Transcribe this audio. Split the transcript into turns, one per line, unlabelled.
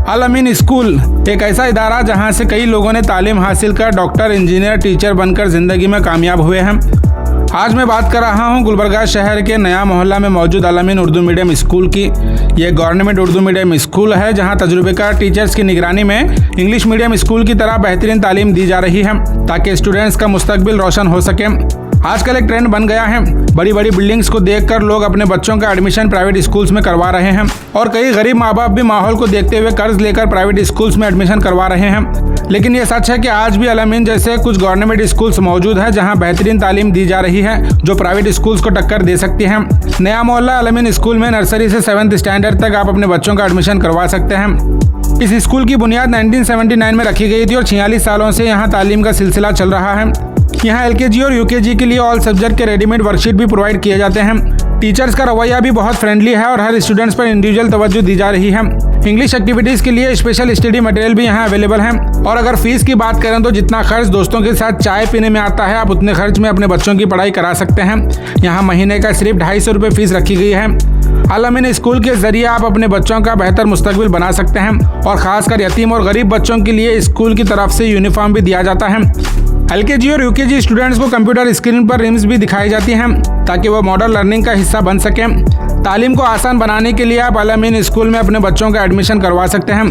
अल अमीन school एक ऐसा इदारा जहां से कई लोगों ने तालीम हासिल कर डॉक्टर, इंजीनियर, टीचर बनकर ज़िंदगी में कामयाब हुए हैं। आज मैं बात कर रहा हूं गुलबर्गा शहर के नया मोहल्ला में मौजूद अल अमीन उर्दू मीडियम स्कूल की। यह गवर्नमेंट उर्दू मीडियम स्कूल है जहां तजुर्बेकार टीचर्स की निगरानी में इंग्लिश मीडियम स्कूल की तरह बेहतरीन तालीम दी जा रही है ताकि स्टूडेंट्स का मुस्तकबिल रोशन हो सके। आजकल एक ट्रेंड बन गया है, बड़ी बड़ी बिल्डिंग्स को देखकर लोग अपने बच्चों का एडमिशन प्राइवेट स्कूल्स में करवा रहे हैं और कई गरीब माँ बाप भी माहौल को देखते हुए कर्ज लेकर प्राइवेट स्कूल्स में एडमिशन करवा रहे हैं। लेकिन ये सच है कि आज भी अल अमीन जैसे कुछ गवर्नमेंट स्कूल्स मौजूद हैं जहां बेहतरीन तालीम दी जा रही है जो प्राइवेट स्कूल्स को टक्कर दे सकती है। नया मोहल्ला अल अमीन स्कूल में नर्सरी से 7th स्टैंडर्ड तक आप अपने बच्चों का एडमिशन करवा सकते हैं। इस स्कूल की बुनियाद 1979 में रखी गई थी और 46 सालों से यहाँ तालीम का सिलसिला चल रहा है। यहाँ LKG और UKG के लिए ऑल सब्जेक्ट के रेडीमेड वर्कशीट भी प्रोवाइड किए जाते हैं। टीचर्स का रवैया भी बहुत फ्रेंडली है और हर स्टूडेंट्स पर इंडिविजुअल तवज्जो दी जा रही है। इंग्लिश एक्टिविटीज़ के लिए स्पेशल स्टडी मटेरियल भी यहाँ अवेलेबल है। और अगर फीस की बात करें तो जितना खर्च दोस्तों के साथ चाय पीने में आता है आप उतने खर्च में अपने बच्चों की पढ़ाई करा सकते हैं। यहाँ महीने का सिर्फ 250 रुपये फीस रखी गई है। अल अमीन स्कूल के जरिए आप अपने बच्चों का बेहतर मुस्तकबिल बना सकते हैं और खासकर यतीम और गरीब बच्चों के लिए स्कूल की तरफ से यूनिफॉर्म भी दिया जाता है। LKG और UKG स्टूडेंट्स को कंप्यूटर स्क्रीन पर रिम्स भी दिखाई जाती हैं ताकि वो मॉडर्न लर्निंग का हिस्सा बन सकें। तालीम को आसान बनाने के लिए आप अल अमीन स्कूल में अपने बच्चों का एडमिशन करवा सकते हैं।